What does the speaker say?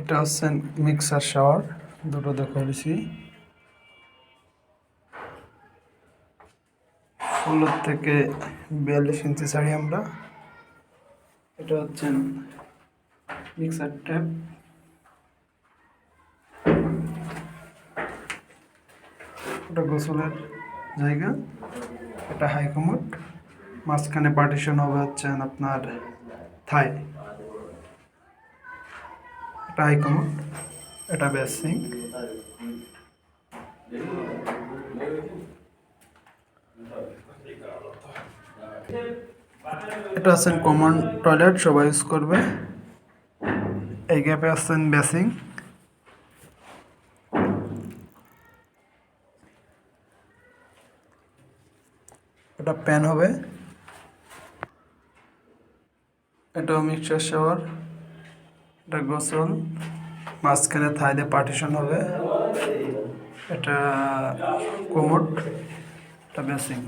এটা হচ্ছে mixer shower, দুটো দেখা দিছি। 16 থেকে 42 ইঞ্চি ছাড়ি আমরা। এটা হচ্ছে মিক্সার ট্যাপ। এটা গোসলের জায়গা। এটা হাই কমোড, মাঝখানে পার্টিশন হবে হচ্ছে আপনার থাই। এটা হাই কমোড, এটা বেসিং। এটা আছেন কমন টয়লেট, সবাই ইউজ করবে। এই গ্যাপে আছেন বেসিং। এটা প্যান হবে। এটাও মিক্সার শাওয়ার। এটা গোসল, মাঝখানে থাই দিয়ে পার্টিশন হবে। এটা কোমোড, এটা বেসিং।